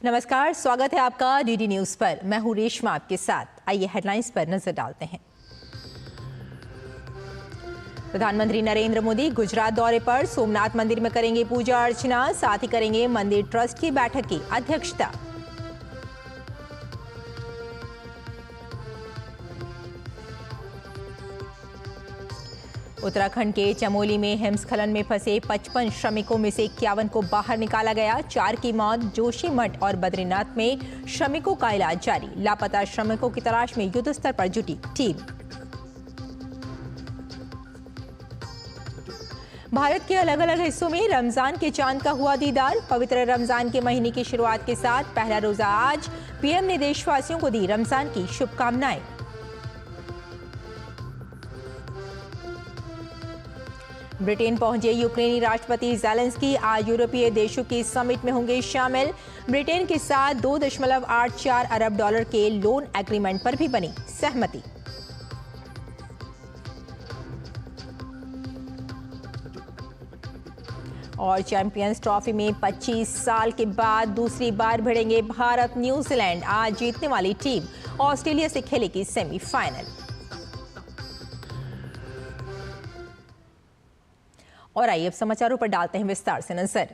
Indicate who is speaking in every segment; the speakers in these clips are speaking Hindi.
Speaker 1: नमस्कार, स्वागत है आपका डीडी न्यूज पर। मैं हूं रेशमा आपके साथ। आइए हेडलाइंस पर नजर डालते हैं। प्रधानमंत्री नरेंद्र मोदी गुजरात दौरे पर सोमनाथ मंदिर में करेंगे पूजा अर्चना, साथ ही करेंगे मंदिर ट्रस्ट की बैठक की अध्यक्षता। उत्तराखंड के चमोली में हिमस्खलन में फंसे 55 श्रमिकों में से 51 को बाहर निकाला गया। 4 की मौत। जोशीमठ और बद्रीनाथ में श्रमिकों का इलाज जारी। लापता श्रमिकों की तलाश में युद्ध स्तर पर जुटी टीम। भारत के अलग अलग हिस्सों में रमजान के चांद का हुआ दीदार। पवित्र रमजान के महीने की शुरुआत के साथ पहला रोजा आज। पीएम ने देशवासियों को दी रमजान की शुभकामनाएं। ब्रिटेन पहुंचे यूक्रेनी राष्ट्रपति ज़ेलेंस्की। आज यूरोपीय देशों की समिट में होंगे शामिल। ब्रिटेन के साथ $2.84 अरब के लोन एग्रीमेंट पर भी बनी सहमति। और चैंपियंस ट्रॉफी में 25 साल के बाद दूसरी बार भिड़ेंगे भारत न्यूजीलैंड। आज जीतने वाली टीम ऑस्ट्रेलिया से खेलेगी सेमीफाइनल। और आइए अब समाचारों पर डालते हैं विस्तार से नजर।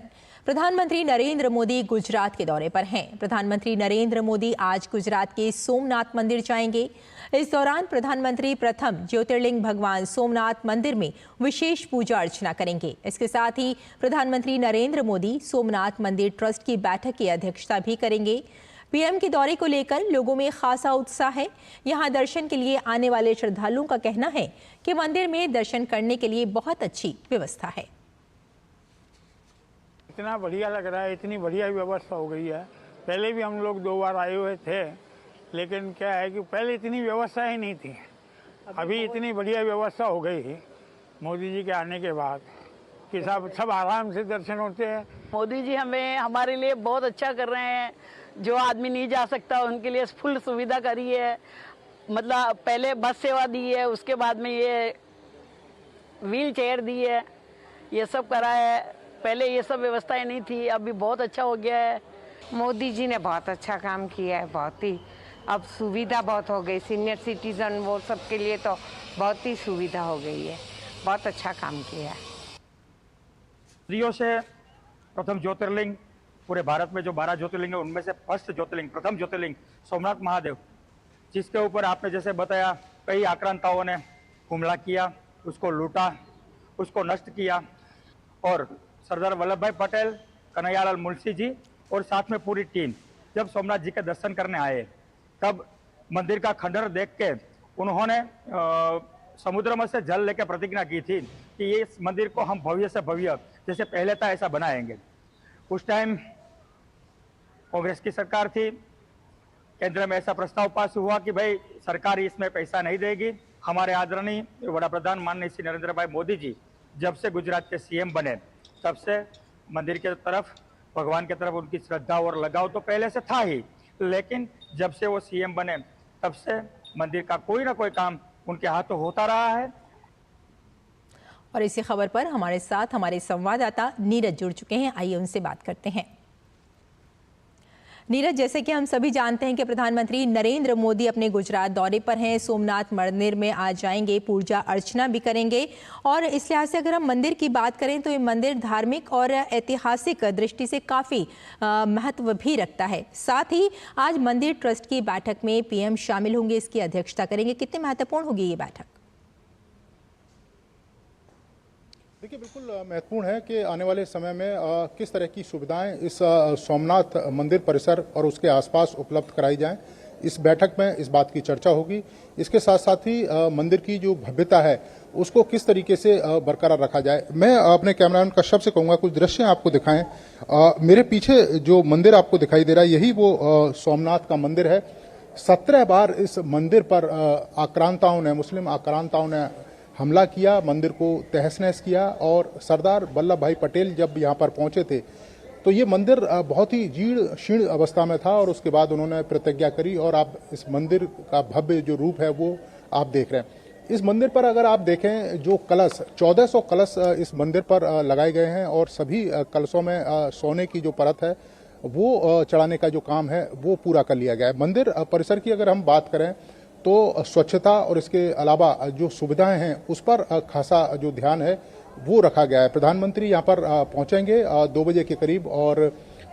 Speaker 1: प्रधानमंत्री नरेंद्र मोदी गुजरात के दौरे पर हैं। प्रधानमंत्री नरेंद्र मोदी आज गुजरात के सोमनाथ मंदिर जाएंगे। इस दौरान प्रधानमंत्री प्रथम ज्योतिर्लिंग भगवान सोमनाथ मंदिर में विशेष पूजा अर्चना करेंगे। इसके साथ ही प्रधानमंत्री नरेंद्र मोदी सोमनाथ मंदिर ट्रस्ट की बैठक की अध्यक्षता भी करेंगे। पीएम के दौरे को लेकर लोगों में खासा उत्साह है। यहां दर्शन के लिए आने वाले श्रद्धालुओं का कहना है कि मंदिर में दर्शन करने के लिए बहुत अच्छी व्यवस्था है।
Speaker 2: इतना बढ़िया लग रहा है, इतनी बढ़िया व्यवस्था हो गई है। पहले भी हम लोग 2 बार आए हुए थे, लेकिन क्या है कि पहले इतनी व्यवस्था ही नहीं थी। अभी इतनी बढ़िया व्यवस्था हो गई मोदी जी के आने के बाद कि सब आराम से दर्शन होते हैं।
Speaker 3: मोदी जी हमारे लिए बहुत अच्छा कर रहे हैं। जो आदमी नहीं जा सकता उनके लिए फुल सुविधा करी है। मतलब पहले बस सेवा दी है, उसके बाद में ये व्हील चेयर दी है, ये सब करा है। पहले ये सब व्यवस्थाएं नहीं थी, अभी बहुत अच्छा हो गया है।
Speaker 4: मोदी जी ने बहुत अच्छा काम किया है। बहुत ही अब सुविधा बहुत हो गई। सीनियर सिटीजन वो सब के लिए तो बहुत ही सुविधा हो गई है। बहुत अच्छा काम किया है।
Speaker 5: रियो से प्रथम ज्योतिर्लिंग, पूरे भारत में जो 12 ज्योतिर्लिंग है उनमें से फर्स्ट ज्योतिर्लिंग, प्रथम ज्योतिर्लिंग सोमनाथ महादेव, जिसके ऊपर आपने जैसे बताया कई आक्रांताओं ने हमला किया, उसको लूटा, उसको नष्ट किया। और सरदार वल्लभ भाई पटेल, कन्हैयालाल मुंशी जी और साथ में पूरी टीम जब सोमनाथ जी के दर्शन करने आए, तब मंदिर का खंडहर देख के उन्होंने समुद्र में से जल लेकर प्रतिज्ञा की थी कि ये इस मंदिर को हम भव्य से भव्य जैसे पहले था ऐसा बनाएंगे। उस टाइम कांग्रेस की सरकार थी। केंद्र में ऐसा प्रस्ताव पास हुआ कि भाई सरकार इसमें पैसा नहीं देगी। हमारे आदरणीय वड़ा प्रधान माननीय श्री नरेंद्र भाई मोदी जी जब से गुजरात के सीएम बने, तब से मंदिर के तरफ, भगवान की तरफ उनकी श्रद्धा और लगाव तो पहले से था ही, लेकिन जब से वो सीएम बने तब से मंदिर का कोई ना कोई काम उनके हाथों होता रहा है।
Speaker 1: और इसी खबर पर हमारे साथ हमारे संवाददाता नीरज जुड़ चुके हैं। आइए उनसे बात करते हैं। नीरज, जैसे कि हम सभी जानते हैं कि प्रधानमंत्री नरेंद्र मोदी अपने गुजरात दौरे पर हैं। सोमनाथ मंदिर में आज जाएंगे, पूजा अर्चना भी करेंगे। और इस लिहाज से अगर हम मंदिर की बात करें तो ये मंदिर धार्मिक और ऐतिहासिक दृष्टि से काफ़ी महत्व भी रखता है। साथ ही आज मंदिर ट्रस्ट की बैठक में पीएम शामिल होंगे, इसकी अध्यक्षता करेंगे। कितनी महत्वपूर्ण होगी ये बैठक?
Speaker 6: देखिए, बिल्कुल महत्वपूर्ण है कि आने वाले समय में किस तरह की सुविधाएं इस सोमनाथ मंदिर परिसर और उसके आसपास उपलब्ध कराई जाएं। इस बैठक में इस बात की चर्चा होगी। इसके साथ साथ ही मंदिर की जो भव्यता है उसको किस तरीके से बरकरार रखा जाए। मैं अपने कैमरामैन कश्यप से कहूँगा कुछ दृश्य आपको दिखाएं। मेरे पीछे जो मंदिर आपको दिखाई दे रहा है यही वो सोमनाथ का मंदिर है। 17 बार इस मंदिर पर आक्रांताओं ने, मुस्लिम आक्रांताओं ने हमला किया, मंदिर को तहस नहस किया। और सरदार वल्लभ भाई पटेल जब यहाँ पर पहुंचे थे तो ये मंदिर बहुत ही जीर्ण शीर्ण अवस्था में था और उसके बाद उन्होंने प्रतिज्ञा करी और आप इस मंदिर का भव्य जो रूप है वो आप देख रहे हैं। इस मंदिर पर अगर आप देखें जो कलश 1400 कलश इस मंदिर पर लगाए गए हैं और सभी कलशों में सोने की जो परत है वो चढ़ाने का जो काम है वो पूरा कर लिया गया है। मंदिर परिसर की अगर हम बात करें तो स्वच्छता और इसके अलावा जो सुविधाएं हैं उस पर खासा जो ध्यान है वो रखा गया है। प्रधानमंत्री यहाँ पर पहुंचेंगे 2 बजे के करीब और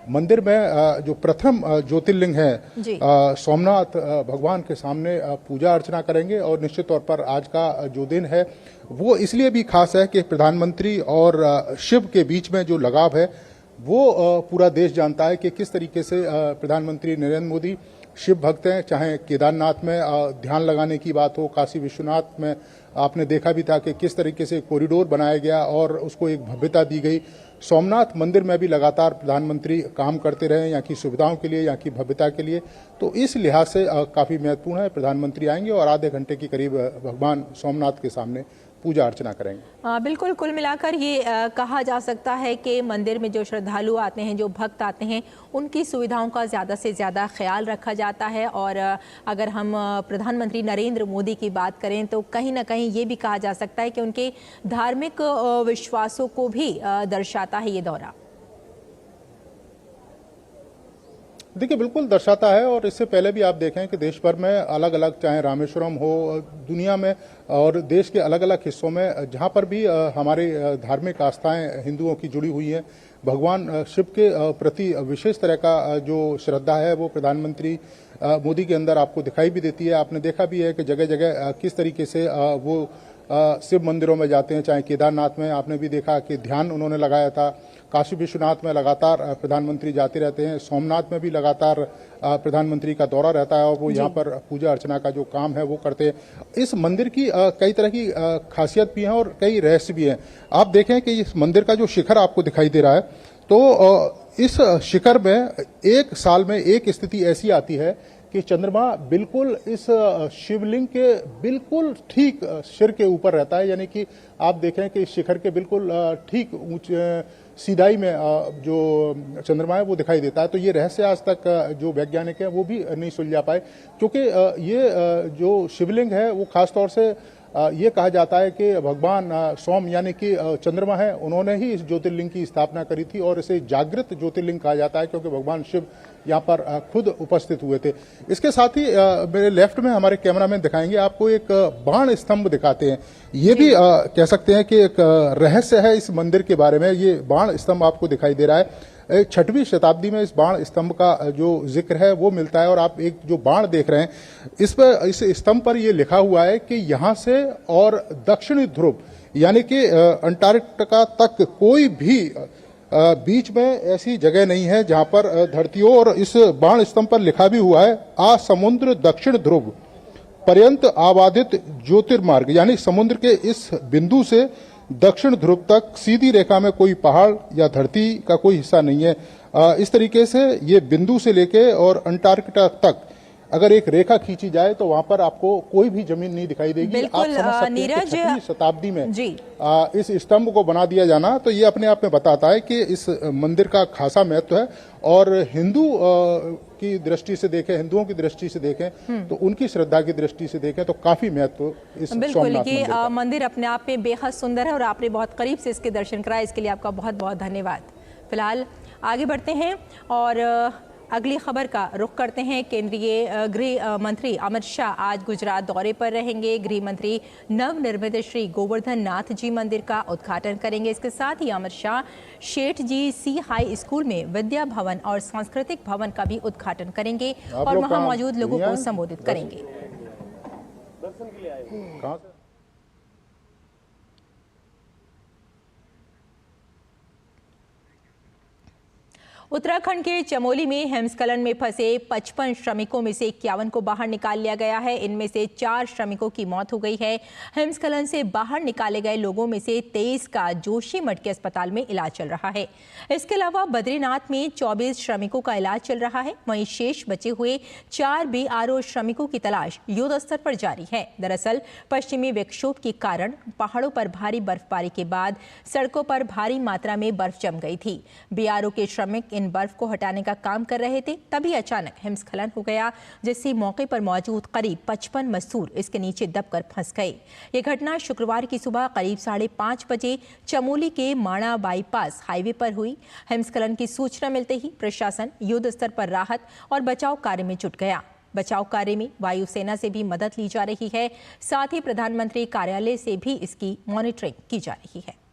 Speaker 6: मंदिर में जो प्रथम ज्योतिर्लिंग है सोमनाथ भगवान के सामने पूजा अर्चना करेंगे। और निश्चित तौर पर आज का जो दिन है वो इसलिए भी खास है कि प्रधानमंत्री और शिव के बीच में जो लगाव है वो पूरा देश जानता है कि किस तरीके से प्रधानमंत्री नरेंद्र मोदी शिव भक्त हैं। चाहे केदारनाथ में ध्यान लगाने की बात हो, काशी विश्वनाथ में आपने देखा भी था कि किस तरीके से कॉरिडोर बनाया गया और उसको एक भव्यता दी गई। सोमनाथ मंदिर में भी लगातार प्रधानमंत्री काम करते रहे यहाँ की सुविधाओं के लिए, यहाँ की भव्यता के लिए। तो इस लिहाज से काफ़ी महत्वपूर्ण है। प्रधानमंत्री आएंगे और आधे घंटे के करीब भगवान सोमनाथ के सामने पूजा अर्चना करेंगे।
Speaker 1: बिल्कुल, कुल मिलाकर ये कहा जा सकता है कि मंदिर में जो श्रद्धालु आते हैं, जो भक्त आते हैं, उनकी सुविधाओं का ज़्यादा से ज़्यादा ख्याल रखा जाता है। और अगर हम प्रधानमंत्री नरेंद्र मोदी की बात करें तो कहीं ना कहीं ये भी कहा जा सकता है कि उनके धार्मिक विश्वासों को भी दर्शाता है ये दौरा।
Speaker 6: देखिए, बिल्कुल दर्शाता है। और इससे पहले भी आप देखें कि देश भर में अलग अलग, चाहे रामेश्वरम हो, दुनिया में और देश के अलग अलग हिस्सों में जहां पर भी हमारी धार्मिक आस्थाएं हिंदुओं की जुड़ी हुई हैं, भगवान शिव के प्रति विशेष तरह का जो श्रद्धा है वो प्रधानमंत्री मोदी के अंदर आपको दिखाई भी देती है। आपने देखा भी है कि जगह जगह किस तरीके से वो शिव मंदिरों में जाते हैं। चाहे केदारनाथ में आपने भी देखा कि ध्यान उन्होंने लगाया था, काशी विश्वनाथ में लगातार प्रधानमंत्री जाते रहते हैं, सोमनाथ में भी लगातार प्रधानमंत्री का दौरा रहता है और वो यहाँ पर पूजा अर्चना का जो काम है वो करते हैं। इस मंदिर की कई तरह की खासियत भी है और कई रहस्य भी हैं। आप देखें कि इस मंदिर का जो शिखर आपको दिखाई दे रहा है तो इस शिखर में एक साल में एक स्थिति ऐसी आती है कि चंद्रमा बिल्कुल इस शिवलिंग के बिल्कुल ठीक सिर के ऊपर रहता है। यानी कि आप देखें कि इस शिखर के बिल्कुल ठीक ऊंचे सीधाई में जो चंद्रमा है वो दिखाई देता है। तो ये रहस्य आज तक जो वैज्ञानिक हैं वो भी नहीं सुलझा पाए, क्योंकि ये जो शिवलिंग है वो खासतौर से ये कहा जाता है कि भगवान सोम यानी कि चंद्रमा है, उन्होंने ही इस ज्योतिर्लिंग की स्थापना करी थी और इसे जागृत ज्योतिर्लिंग कहा जाता है क्योंकि भगवान शिव यहाँ पर खुद उपस्थित हुए थे। इसके साथ ही मेरे लेफ्ट में हमारे कैमरामैन दिखाएंगे आपको एक बाण स्तंभ दिखाते हैं। ये भी कह सकते हैं कि एक रहस्य है इस मंदिर के बारे में। ये बाण स्तंभ आपको दिखाई दे रहा है। 6वीं शताब्दी में इस बाण स्तंभ का जो जिक्र है वो मिलता है। और आप एक जो बाण देख रहे हैं इस स्तंभ पर ये लिखा हुआ है कि यहाँ से और दक्षिणी ध्रुव यानी कि अंटार्कटिका तक कोई भी बीच में ऐसी जगह नहीं है जहां पर धरती हो। और इस बाण स्तंभ पर लिखा भी हुआ है आ समुद्र दक्षिण ध्रुव पर्यंत आबादित ज्योतिर्मार्ग, यानी समुद्र के इस बिंदु से दक्षिण ध्रुव तक सीधी रेखा में कोई पहाड़ या धरती का कोई हिस्सा नहीं है। इस तरीके से ये बिंदु से लेके और अंटार्कटिका तक अगर एक रेखा खींची जाए तो वहां पर आपको कोई भी जमीन नहीं दिखाई देगी। आप समझ सकते हैं कि 6वीं शताब्दी में इस स्तंभ को बना दिया जाना तो ये अपने आप में बताता है कि इस मंदिर का खासा महत्व है। और हिंदू की दृष्टि से देखें, हिंदुओं की दृष्टि से देखें तो उनकी श्रद्धा की दृष्टि से देखें तो काफी महत्व इस
Speaker 1: बिल्कुल ये मंदिर अपने आप में बेहद सुंदर है और आपने बहुत करीब से इसके दर्शन कराए, इसके लिए आपका बहुत बहुत धन्यवाद। फिलहाल आगे बढ़ते हैं और अगली खबर का रुख करते हैं। केंद्रीय गृह मंत्री अमित शाह आज गुजरात दौरे पर रहेंगे। गृह मंत्री नवनिर्मित श्री गोवर्धन नाथ जी मंदिर का उद्घाटन करेंगे। इसके साथ ही अमित शाह शेठ जी सी हाई स्कूल में विद्या भवन और सांस्कृतिक भवन का भी उद्घाटन करेंगे और वहां मौजूद लोगों को संबोधित करेंगे। उत्तराखंड के चमोली में हिमस्खलन में फंसे 55 श्रमिकों में से 51 को बाहर निकाल लिया गया है। इनमें से 4 श्रमिकों की मौत हो गई है। हिमस्खलन से बाहर निकाले गए लोगों में से 23 का जोशीमठ के अस्पताल में इलाज चल रहा है। इसके अलावा बद्रीनाथ में 24 श्रमिकों का इलाज चल रहा है। वहीं शेष बचे हुए 4 बीआरओ श्रमिकों की तलाश युद्ध स्तर पर जारी है। दरअसल पश्चिमी विक्षोभ के कारण पहाड़ों पर भारी बर्फबारी के बाद सड़कों पर भारी मात्रा में बर्फ जम गई थी। बीआरओ के श्रमिक इन बर्फ को हटाने का काम कर रहे थे, तभी अचानक हिमस्खलन हो गया, जिससे मौके पर मौजूद करीब 55 मजदूर इसके नीचे दबकर फंस गए। ये घटना शुक्रवार की सुबह करीब 5:30 बजे चमोली के माणा बाईपास हाईवे पर हुई। हिमस्खलन की सूचना मिलते ही प्रशासन युद्ध स्तर पर राहत और बचाव कार्य में जुट गया। बचाव कार्य में वायुसेना से भी मदद ली जा रही है, साथ ही प्रधानमंत्री कार्यालय से भी इसकी मॉनिटरिंग की जा रही है।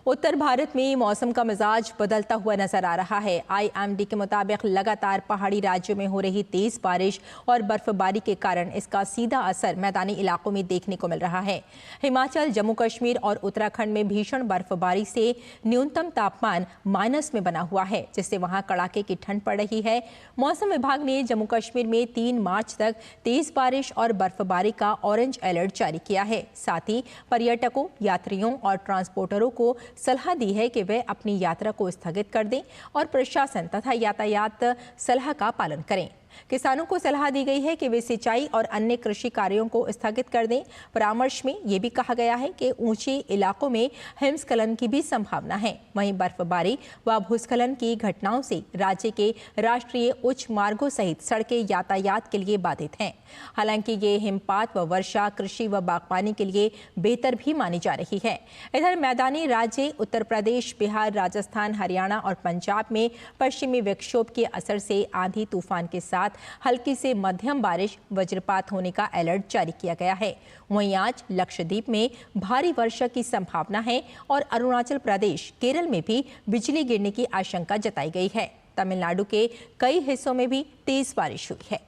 Speaker 1: उत्तर भारत में मौसम का मिजाज बदलता हुआ नजर आ रहा है। IMD के मुताबिक लगातार पहाड़ी राज्यों में हो रही तेज बारिश और बर्फबारी के कारण इसका सीधा असर मैदानी इलाकों में देखने को मिल रहा है। हिमाचल, जम्मू कश्मीर और उत्तराखंड में भीषण बर्फबारी से न्यूनतम तापमान माइनस में बना हुआ है, जिससे वहां कड़ाके की ठंड पड़ रही है। मौसम विभाग ने जम्मू कश्मीर में 3 मार्च तक तेज बारिश और बर्फबारी का ऑरेंज अलर्ट जारी किया है। साथ ही पर्यटकों, यात्रियों और ट्रांसपोर्टरों को सलाह दी है कि वे अपनी यात्रा को स्थगित कर दें और प्रशासन तथा यातायात सलाह का पालन करें। किसानों को सलाह दी गई है कि वे सिंचाई और अन्य कृषि कार्यों को स्थगित कर दें। परामर्श में ये भी कहा गया है कि ऊंचे इलाकों में हिमस्खलन की भी संभावना है। वहीं बर्फबारी व भूस्खलन की घटनाओं से राज्य के राष्ट्रीय उच्च मार्गों सहित सड़कें यातायात के लिए बाधित हैं। हालांकि ये हिमपात व वर्षा कृषि व बागवानी के लिए बेहतर भी मानी जा रही है। इधर मैदानी राज्य उत्तर प्रदेश, बिहार, राजस्थान, हरियाणा और पंजाब में पश्चिमी विक्षोभ के असर से आंधी तूफान के साथ हल्की से मध्यम बारिश, वज्रपात होने का अलर्ट जारी किया गया है। वहीं आज लक्षद्वीप में भारी वर्षा की संभावना है और अरुणाचल प्रदेश, केरल में भी बिजली गिरने की आशंका जताई गई है। तमिलनाडु के कई हिस्सों में भी तेज बारिश हुई है।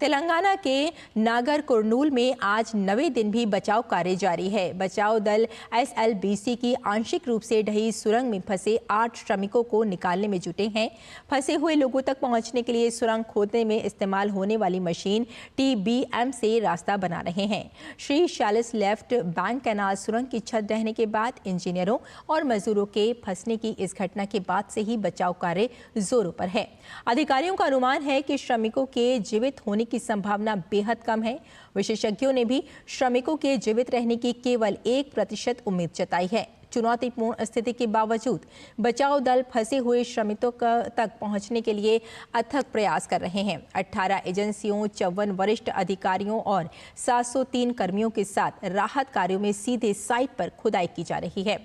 Speaker 1: तेलंगाना के नागर कुर्नूल में आज 9वें दिन भी बचाव कार्य जारी है। बचाव दल SLBC की आंशिक रूप से ढही सुरंग में फंसे 8 श्रमिकों को निकालने में जुटे हैं। फंसे हुए लोगों तक पहुंचने के लिए सुरंग खोदने में इस्तेमाल होने वाली मशीन TBM से रास्ता बना रहे हैं। श्री शैलिस लेफ्ट बैंक कैनाल सुरंग की छत ढहने के बाद इंजीनियरों और मजदूरों के फंसने की इस घटना के बाद से ही बचाव कार्य जोरों पर है। अधिकारियों का अनुमान है कि श्रमिकों के जीवित होने की संभावना बेहद कम है। विशेषज्ञों ने भी श्रमिकों के जीवित रहने की केवल 1% उम्मीद जताई है। चुनौतीपूर्ण स्थिति के बावजूद बचाव दल फंसे हुए श्रमिकों तक पहुंचने के लिए अथक प्रयास कर रहे हैं। 18 एजेंसियों, 54 वरिष्ठ अधिकारियों और 703 कर्मियों के साथ राहत कार्यों में सीधे साइट पर खुदाई की जा रही है।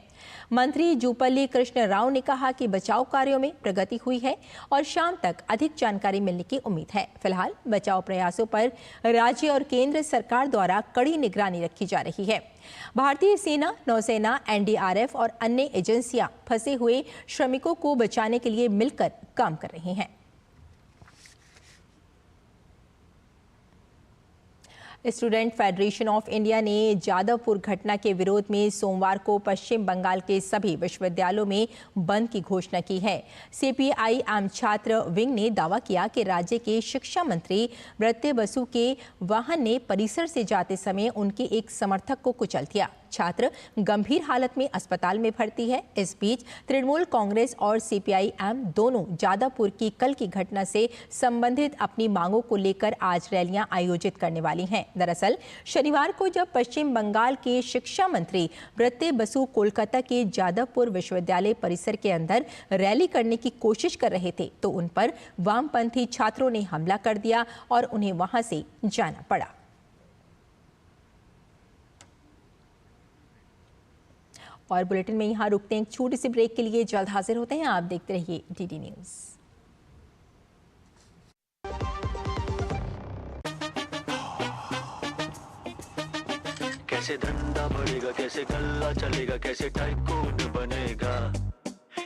Speaker 1: मंत्री जूपल्ली कृष्ण राव ने कहा कि बचाव कार्यों में प्रगति हुई है और शाम तक अधिक जानकारी मिलने की उम्मीद है। फिलहाल बचाव प्रयासों पर राज्य और केंद्र सरकार द्वारा कड़ी निगरानी रखी जा रही है। भारतीय सेना, नौसेना, NDRF और अन्य एजेंसियां फंसे हुए श्रमिकों को बचाने के लिए मिलकर काम कर रही हैं। स्टूडेंट फेडरेशन ऑफ इंडिया ने जादवपुर घटना के विरोध में सोमवार को पश्चिम बंगाल के सभी विश्वविद्यालयों में बंद की घोषणा की है। CPIM छात्र विंग ने दावा किया कि राज्य के शिक्षा मंत्री ब्रत्य बसु के वाहन ने परिसर से जाते समय उनके एक समर्थक को कुचल दिया। छात्र गंभीर हालत में अस्पताल में भर्ती है। इस बीच तृणमूल कांग्रेस और CPIM दोनों जादवपुर की कल की घटना से संबंधित अपनी मांगों को लेकर आज रैलियां आयोजित करने वाली हैं। दरअसल शनिवार को जब पश्चिम बंगाल के शिक्षा मंत्री ब्रत्य बसु कोलकाता के जादवपुर विश्वविद्यालय परिसर के अंदर रैली करने की कोशिश कर रहे थे तो उन पर वामपंथी छात्रों ने हमला कर दिया और उन्हें वहां से जाना पड़ा। और बुलेटिन में यहाँ रुकते हैं एक छोटी सी ब्रेक के लिए। जल्द हाजिर होते हैं। आप देखते रहिए DD न्यूज़।
Speaker 7: कैसे धंधा बढ़ेगा, कैसे गल्ला चलेगा, कैसे टाइकून बनेगा,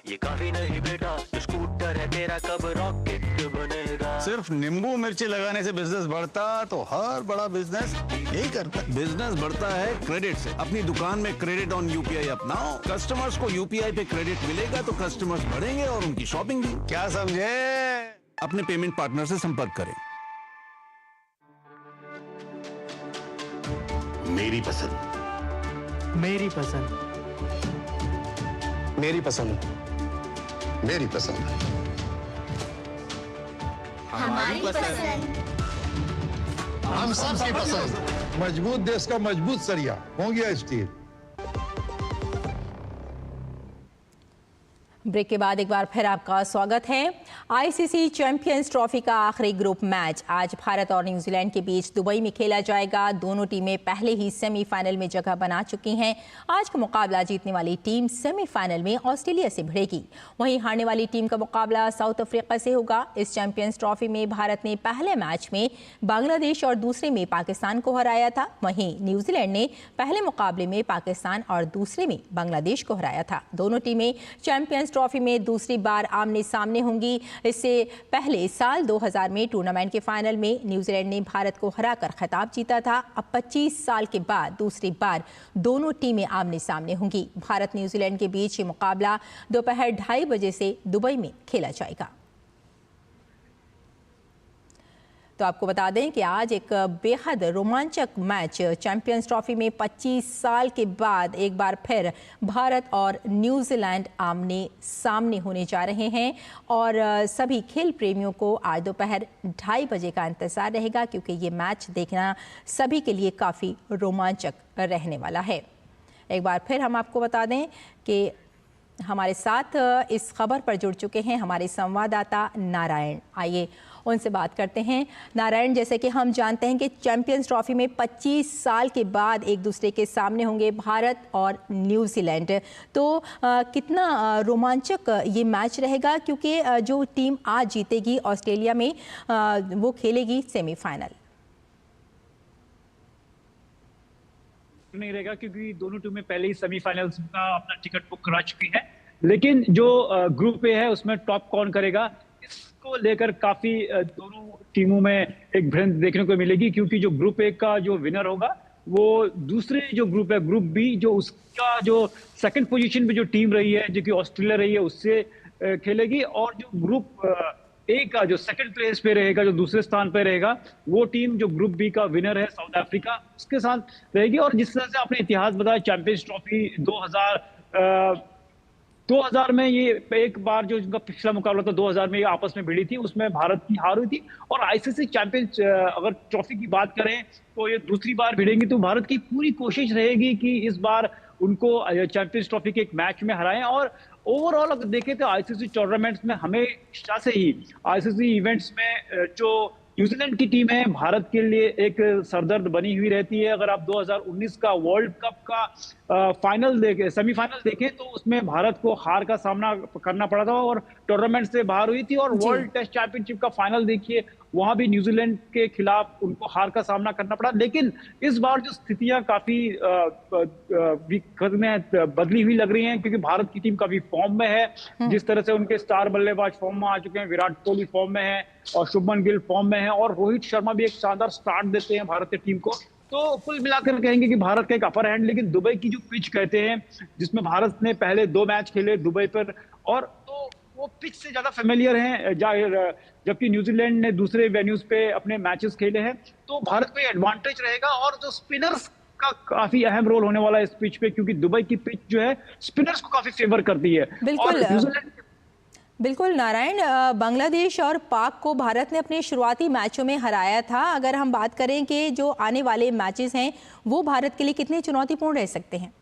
Speaker 7: ये काफी नहीं बेटा, स्कूटर है तेरा कब रॉकेट बनेगा।
Speaker 8: सिर्फ नींबू मिर्ची लगाने से बिजनेस बढ़ता तो हर बड़ा बिजनेस यही करता। बिजनेस बढ़ता है क्रेडिट से। अपनी दुकान में क्रेडिट ऑन UPI अपनाओ। कस्टमर्स को UPI पे क्रेडिट मिलेगा तो कस्टमर्स बढ़ेंगे और उनकी शॉपिंग भी। क्या समझे? अपने पेमेंट पार्टनर से संपर्क करें।
Speaker 9: मेरी पसंद,
Speaker 10: मेरी पसंद,
Speaker 9: मेरी पसंद, मेरी पसंद,
Speaker 11: हमारी पसंद,
Speaker 9: हम सबकी पसंद। मजबूत देश का मजबूत सरिया हो गया स्टील।
Speaker 1: ब्रेक के बाद एक बार फिर आपका स्वागत है। आईसीसी चैंपियंस ट्रॉफी का आखिरी ग्रुप मैच आज भारत और न्यूजीलैंड के बीच दुबई में खेला जाएगा। दोनों टीमें पहले ही सेमीफाइनल में जगह बना चुकी हैं। आज का मुकाबला जीतने वाली टीम सेमीफाइनल में ऑस्ट्रेलिया से भिड़ेगी, वहीं हारने वाली टीम का मुकाबला साउथ अफ्रीका से होगा। इस चैंपियंस ट्रॉफी में भारत ने पहले मैच में बांग्लादेश और दूसरे में पाकिस्तान को हराया था, वहीं न्यूजीलैंड ने पहले मुकाबले में पाकिस्तान और दूसरे में बांग्लादेश को हराया था। दोनों टीमें चैंपियंस ट्रॉफी में दूसरी बार आमने सामने होंगी। इससे पहले साल 2000 में टूर्नामेंट के फाइनल में न्यूजीलैंड ने भारत को हराकर खिताब जीता था। अब 25 साल के बाद दूसरी बार दोनों टीमें आमने सामने होंगी। भारत न्यूजीलैंड के बीच ये मुकाबला दोपहर 2:30 बजे से दुबई में खेला जाएगा। तो आपको बता दें कि आज एक बेहद रोमांचक मैच चैंपियंस ट्रॉफी में 25 साल के बाद एक बार फिर भारत और न्यूजीलैंड आमने सामने होने जा रहे हैं और सभी खेल प्रेमियों को आज दोपहर 2:30 बजे का इंतजार रहेगा, क्योंकि ये मैच देखना सभी के लिए काफ़ी रोमांचक रहने वाला है। एक बार फिर हम आपको बता दें कि हमारे साथ इस खबर पर जुड़ चुके हैं हमारे संवाददाता नारायण। आइए उनसे बात करते हैं। नारायण, जैसे कि हम जानते हैं कि चैंपियंस ट्रॉफी में 25 साल के बाद एक दूसरे के सामने होंगे भारत और न्यूजीलैंड, तो कितना रोमांचक ये मैच रहेगा, क्योंकि जो टीम आज जीतेगी ऑस्ट्रेलिया में वो खेलेगी सेमीफाइनल।
Speaker 11: नहीं रहेगा क्योंकि दोनों टीमें पहले ही सेमीफाइनल्स का अपना टिकट बुक करा चुकी है, लेकिन जो ग्रुप ए है उसमें टॉप कौन करेगा इसको लेकर काफी दोनों टीमों में एक भ्रंत देखने को मिलेगी, क्योंकि जो ग्रुप ए का जो विनर होगा वो दूसरे जो ग्रुप है ग्रुप बी, जो उसका जो सेकंड पोजीशन पे जो टीम रही है जो कि ऑस्ट्रेलिया रही है उससे खेलेगी, और जो ग्रुप ए का जो सेकंड प्लेस पे रहेगा, जो दूसरे स्थान पे रहेगा, वो टीम जो ग्रुप बी का विनर है साउथ अफ्रीका उसके साथ रहेगी। और जिस तरह से आपने इतिहास बताया चैंपियंस ट्रॉफी 2000 में ये एक बार जो इनका पिछला मुकाबला था 2000 में ये आपस में भिड़ी थी, उसमें भारत की हार हुई थी। और आईसीसी चैंपियंस अगर ट्रॉफी की बात करें तो ये दूसरी बार भिड़ेंगी, तो भारत की पूरी कोशिश रहेगी कि इस बार उनको चैंपियंस ट्रॉफी के एक मैच में हराएं। और ओवरऑल अगर देखें तो आईसीसी टूर्नामेंट्स में हमेशा से ही आईसीसी इवेंट्स में जो न्यूजीलैंड की टीम है भारत के लिए एक सरदर्द बनी हुई रहती है। अगर आप 2019 का वर्ल्ड कप का सेमीफाइनल देखें तो उसमें भारत को हार का सामना करना पड़ा था और टूर्नामेंट से बाहर हुई थी। और वर्ल्ड टेस्ट चैंपियनशिप का फाइनल देखिए, वहां भी न्यूजीलैंड के खिलाफ उनको हार का सामना करना पड़ा। लेकिन इस बार जो स्थितियां काफी बदली हुई लग रही हैं, क्योंकि भारत की टीम काफी फॉर्म में है। जिस तरह से उनके स्टार बल्लेबाज फॉर्म में आ चुके हैं, विराट कोहली फॉर्म में है और शुभमन गिल फॉर्म में है, और रोहित शर्मा भी एक शानदार स्टार्ट देते हैं भारतीय टीम को। तो कुल मिलाकर कहेंगे कि भारत का एक अपर हैंड। लेकिन दुबई की जो पिच कहते हैं, जिसमें भारत ने पहले 2 मैच खेले दुबई पर, और तो वो पिच से ज्यादा फेमिलियर हैं, जबकि न्यूजीलैंड ने दूसरे वेन्यूज पे अपने मैचेस खेले हैं। तो भारत को एडवांटेज रहेगा, और जो स्पिनर्स का काफी अहम रोल होने वाला है इस पिच पे, क्योंकि दुबई की पिच जो है स्पिनर्स को काफी फेवर करती है।
Speaker 1: बिल्कुल नारायण, बांग्लादेश और पाक को भारत ने अपने शुरुआती मैचों में हराया था। अगर हम बात करें कि जो आने वाले मैचेस हैं वो भारत के लिए कितने चुनौतीपूर्ण रह सकते हैं?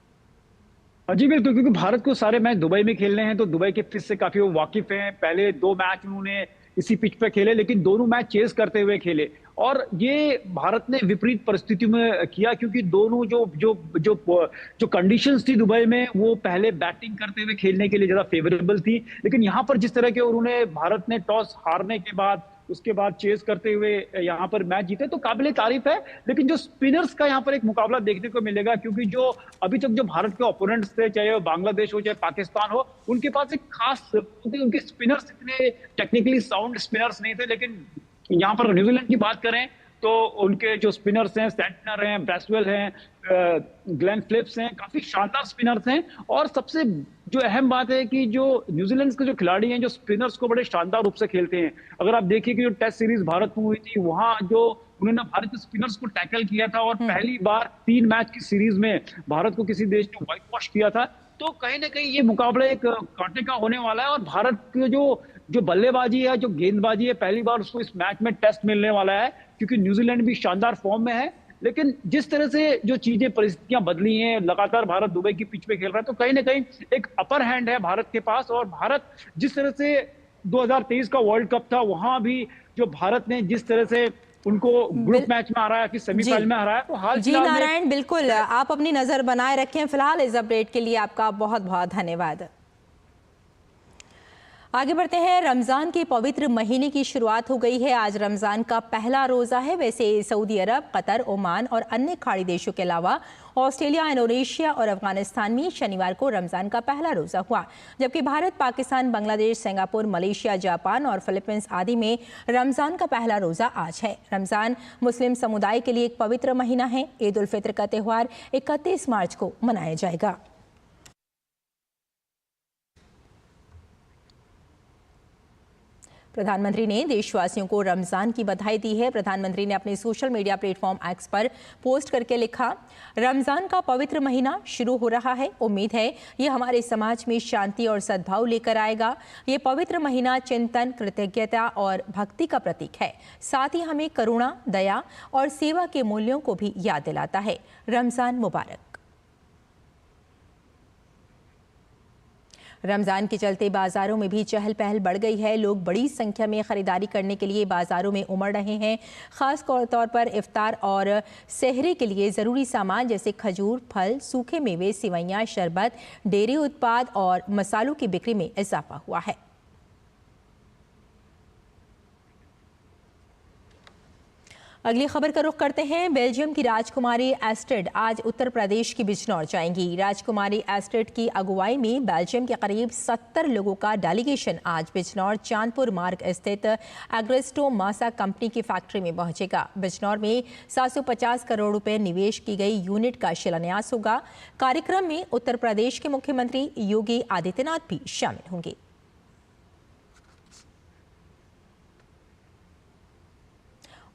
Speaker 11: जी बिल्कुल, क्योंकि भारत को सारे मैच दुबई में खेलने हैं, तो दुबई के पिच से काफी वो वाकिफ हैं। पहले 2 मैच उन्होंने इसी पिच पे खेले, लेकिन दोनों मैच चेस करते हुए खेले, और ये भारत ने विपरीत परिस्थितियों में किया, क्योंकि दोनों जो कंडीशंस थी दुबई में, वो पहले बैटिंग करते हुए खेलने के लिए ज्यादा फेवरेबल थी। लेकिन यहाँ पर जिस तरह के उन्होंने भारत ने टॉस हारने के बाद उसके बाद चेस करते हुए यहाँ पर मैच जीते, तो काबिले तारीफ है। लेकिन जो स्पिनर्स का यहाँ पर एक मुकाबला देखने को मिलेगा, क्योंकि जो अभी तक जो भारत के ओपोनेंट्स थे, चाहे वो बांग्लादेश हो चाहे पाकिस्तान हो, उनके पास एक खास उनके स्पिनर्स इतने टेक्निकली साउंड स्पिनर्स नहीं थे। लेकिन यहाँ पर न्यूजीलैंड की बात करें तो उनके जो स्पिनर्स हैं, सेंटनर हैं, ब्रेसवेल हैं, ग्लेन फिलिप्स हैं, काफी शानदार स्पिनर्स हैं। और सबसे जो अहम बात है कि जो न्यूजीलैंड के जो खिलाड़ी हैं, जो स्पिनर्स को बड़े शानदार रूप से खेलते हैं। अगर आप देखिए कि जो टेस्ट सीरीज भारत में हुई थी, वहां जो उन्होंने भारतीय स्पिनर्स को टैकल किया था, और पहली बार 3 मैच की सीरीज में भारत को किसी देश ने व्हाइट वॉश किया था। तो कहीं ना कहीं ये मुकाबला एक कांटे का होने वाला है, और भारत के जो बल्लेबाजी है, जो गेंदबाजी है, पहली बार उसको इस मैच में टेस्ट मिलने वाला है, क्योंकि न्यूजीलैंड भी शानदार फॉर्म में है। लेकिन जिस तरह से जो चीजें परिस्थितियां बदली हैं, लगातार भारत दुबई की पिच पे खेल रहा है, तो कहीं ना कहीं एक अपर हैंड है भारत के पास। और भारत जिस तरह से 2023 का वर्ल्ड कप था, वहां भी जो भारत ने जिस तरह से उनको ग्रुप मैच में हराया, कि सेमीफाइनल में हराया, तो हाल
Speaker 1: जी नारायण, बिल्कुल आप अपनी नजर बनाए रखें। फिलहाल इस अपडेट के लिए आपका बहुत बहुत धन्यवाद। आगे बढ़ते हैं। रमजान के पवित्र महीने की शुरुआत हो गई है। आज रमजान का पहला रोजा है। वैसे सऊदी अरब, कतर, ओमान और अन्य खाड़ी देशों के अलावा ऑस्ट्रेलिया, इंडोनेशिया और अफगानिस्तान में शनिवार को रमजान का पहला रोजा हुआ, जबकि Bharat, Pakistan, Bangladesh, Singapore, Malaysia, Japan और फिलीपींस आदि में रमजान का पहला रोजा आज है। रमजान मुस्लिम समुदाय के लिए एक पवित्र महीना है। ईद उल फित्र का त्यौहार 31 मार्च को मनाया जाएगा। प्रधानमंत्री ने देशवासियों को रमजान की बधाई दी है। प्रधानमंत्री ने अपने सोशल मीडिया प्लेटफॉर्म एक्स पर पोस्ट करके लिखा, रमजान का पवित्र महीना शुरू हो रहा है। उम्मीद है ये हमारे समाज में शांति और सद्भाव लेकर आएगा। ये पवित्र महीना चिंतन, कृतज्ञता और भक्ति का प्रतीक है। साथ ही हमें करुणा, दया और सेवा के मूल्यों को भी याद दिलाता है। रमजान मुबारक। रमजान के चलते बाजारों में भी चहल पहल बढ़ गई है। लोग बड़ी संख्या में खरीदारी करने के लिए बाजारों में उमड़ रहे हैं। खास तौर पर इफ्तार और सहरे के लिए ज़रूरी सामान जैसे खजूर, फल, सूखे मेवे, सिवैयाँ, शरबत, डेयरी उत्पाद और मसालों की बिक्री में इजाफा हुआ है। अगली खबर का रुख करते हैं। बेल्जियम की राजकुमारी एस्ट्रिड आज उत्तर प्रदेश की बिजनौर जाएंगी। राजकुमारी एस्ट्रिड की अगुवाई में बेल्जियम के करीब 70 लोगों का डेलीगेशन आज बिजनौर चांदपुर मार्ग स्थित एग्रेस्टो मासा कंपनी की फैक्ट्री में पहुंचेगा। बिजनौर में 750 करोड़ रुपए निवेश की गई यूनिट का शिलान्यास होगा। कार्यक्रम में उत्तर प्रदेश के मुख्यमंत्री योगी आदित्यनाथ भी शामिल होंगे।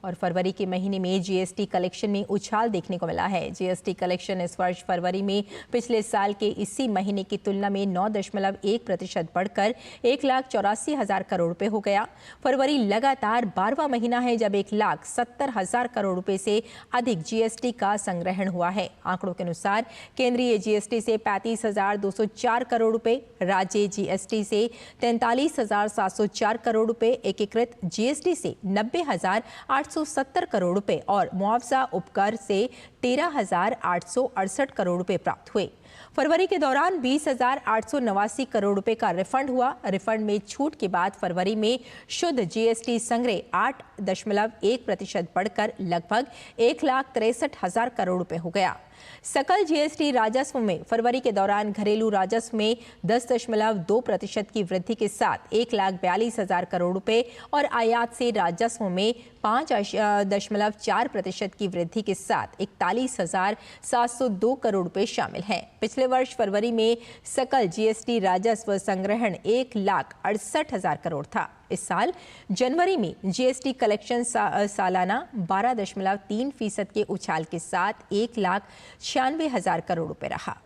Speaker 1: और फरवरी के महीने में जीएसटी कलेक्शन में उछाल देखने को मिला है। जीएसटी कलेक्शन इस वर्ष फरवरी में पिछले साल के इसी महीने की तुलना में 9.1% बढ़कर 1,84,000 करोड़ रुपए हो गया। फरवरी लगातार 12वां महीना है जब 1,70,000 करोड़ रुपए से अधिक जीएसटी का संग्रहण हुआ है। आंकड़ों के अनुसार केंद्रीय जीएसटी से 35,204 करोड़ रुपए, राज्य जीएसटी से 43,704 करोड़ रुपए, एकीकृत जीएसटी से 90,870 करोड़ रुपए और मुआवजा उपकर से 13,868 करोड़ रुपए प्राप्त हुए। फरवरी के दौरान 20,889 करोड़ रुपए का रिफंड हुआ। रिफंड में छूट के बाद फरवरी में शुद्ध जीएसटी संग्रह 8.1% बढ़कर लगभग 1,63,000 करोड़ रुपए हो गया। सकल जीएसटी राजस्व में फरवरी के दौरान घरेलू राजस्व में 10.2% की वृद्धि के साथ 1,42,000 करोड़ रुपए और आयात से राजस्व में 5.4% की वृद्धि के साथ 41,702 करोड़ रुपए शामिल हैं। पिछले वर्ष फरवरी में सकल जीएसटी राजस्व संग्रहण 1,68,000 करोड़ था। इस साल जनवरी में जीएसटी कलेक्शन सालाना 12.3% के उछाल के साथ 1,96,000 करोड़ रुपए रहा।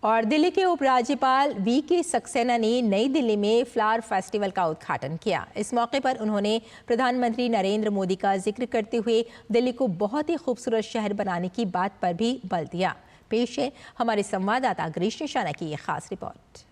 Speaker 1: और दिल्ली के उपराज्यपाल वीके सक्सेना ने नई दिल्ली में फ्लावर फेस्टिवल का उद्घाटन किया। इस मौके पर उन्होंने प्रधानमंत्री नरेंद्र मोदी का जिक्र करते हुए दिल्ली को बहुत ही खूबसूरत शहर बनाने की बात पर भी बल दिया। पेश है हमारे संवाददाता गिरीश निशाना की यह खास रिपोर्ट।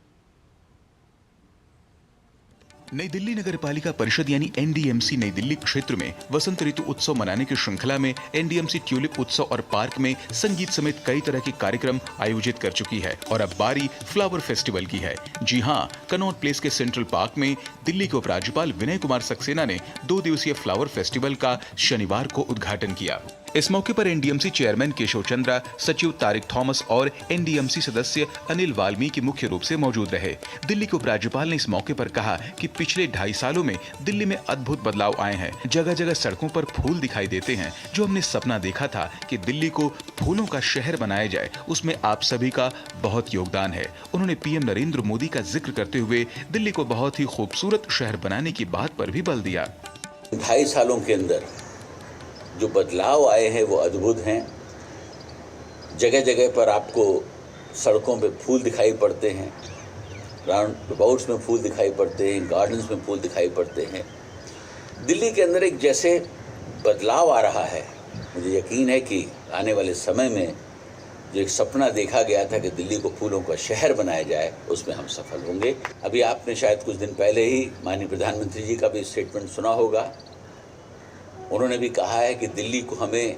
Speaker 12: नई दिल्ली नगर पालिका परिषद यानी एनडीएमसी नई दिल्ली क्षेत्र में वसंत ऋतु उत्सव मनाने की श्रृंखला में एनडीएमसी ट्यूलिप उत्सव और पार्क में संगीत समेत कई तरह के कार्यक्रम आयोजित कर चुकी है और अब बारी फ्लावर फेस्टिवल की है। जी हां, कनॉट प्लेस के सेंट्रल पार्क में दिल्ली के उपराज्यपाल विनय कुमार सक्सेना ने 2 दिवसीय फ्लावर फेस्टिवल का शनिवार को उद्घाटन किया। इस मौके पर एनडीएमसी चेयरमैन केशव चंद्रा, सचिव तारिक थॉमस और एनडीएमसी सदस्य अनिल वाल्मीकि मुख्य रूप से मौजूद रहे। दिल्ली के उपराज्यपाल ने इस मौके पर कहा कि पिछले 2.5 सालों में दिल्ली में अद्भुत बदलाव आए हैं। जगह जगह सड़कों पर फूल दिखाई देते हैं। जो हमने सपना देखा था कि दिल्ली को फूलों का शहर बनाया जाए, उसमें आप सभी का बहुत योगदान है। उन्होंने पीएम नरेंद्र मोदी का जिक्र करते हुए दिल्ली को बहुत ही खूबसूरत शहर बनाने की बात पर भी बल दिया।
Speaker 13: 2.5 सालों के अंदर जो बदलाव आए हैं वो अद्भुत हैं। जगह जगह पर आपको सड़कों पे फूल दिखाई पड़ते हैं, राउंड अबाउट्स में फूल दिखाई पड़ते हैं, गार्डन्स में फूल दिखाई पड़ते हैं। दिल्ली के अंदर एक जैसे बदलाव आ रहा है, मुझे यकीन है कि आने वाले समय में जो एक सपना देखा गया था कि दिल्ली को फूलों का शहर बनाया जाए, उसमें हम सफल होंगे। अभी आपने शायद कुछ दिन पहले ही माननीय प्रधानमंत्री जी का भी स्टेटमेंट सुना होगा। उन्होंने भी कहा है कि दिल्ली को हमें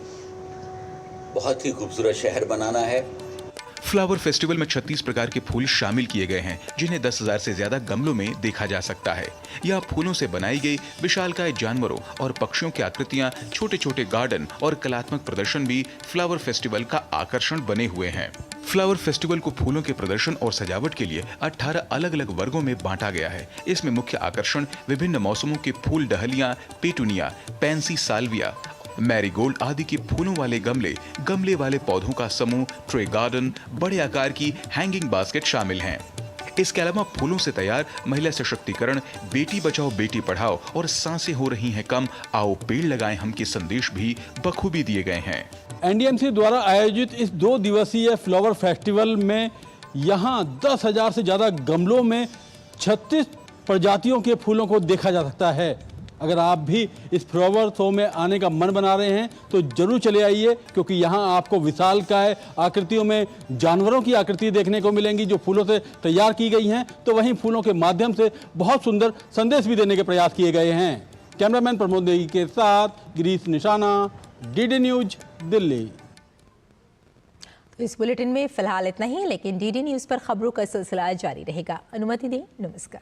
Speaker 13: बहुत ही खूबसूरत शहर बनाना है।
Speaker 12: फ्लावर फेस्टिवल में 36 प्रकार के फूल शामिल किए गए हैं, जिन्हें 10,000 से ज्यादा गमलों में देखा जा सकता है। यह फूलों से बनाई गई विशालकाय जानवरों और पक्षियों की आकृतियां, छोटे छोटे गार्डन और कलात्मक प्रदर्शन भी फ्लावर फेस्टिवल का आकर्षण बने हुए हैं। फ्लावर फेस्टिवल को फूलों के प्रदर्शन और सजावट के लिए 18 अलग अलग वर्गों में बांटा गया है। इसमें मुख्य आकर्षण विभिन्न मौसमों के फूल, dahlia, petunia, pansy salvia, marigold आदि के फूलों वाले गमले, गमले वाले पौधों का समूह, ट्रे गार्डन, बड़े आकार की हैंगिंग बास्केट शामिल हैं। इसके अलावा फूलों से तैयार महिला सशक्तिकरण, बेटी बचाओ बेटी पढ़ाओ और सांसें हो रही हैं कम, आओ पेड़ लगाएं हम के संदेश भी बखूबी दिए गए हैं।
Speaker 14: एनडीएमसी द्वारा आयोजित इस 2 दिवसीय फ्लावर फेस्टिवल में यहाँ 10,000 से ज़्यादा गमलों में 36 प्रजातियों के फूलों को देखा जा सकता है। अगर आप भी इस फ्लावर शो में आने का मन बना रहे हैं तो जरूर चले आइए, क्योंकि यहाँ आपको विशालकाय आकृतियों में जानवरों की आकृति देखने को मिलेंगी जो फूलों से तैयार की गई हैं, तो वहीं फूलों के माध्यम से बहुत सुंदर संदेश भी देने के प्रयास किए गए हैं। कैमरामैन प्रमोद नेगी के साथ गिरीश निशाना, डीडी न्यूज, दिल्ली।
Speaker 1: तो इस बुलेटिन में फिलहाल इतना ही, लेकिन डीडी न्यूज पर खबरों का सिलसिला जारी रहेगा। अनुमति दें, नमस्कार।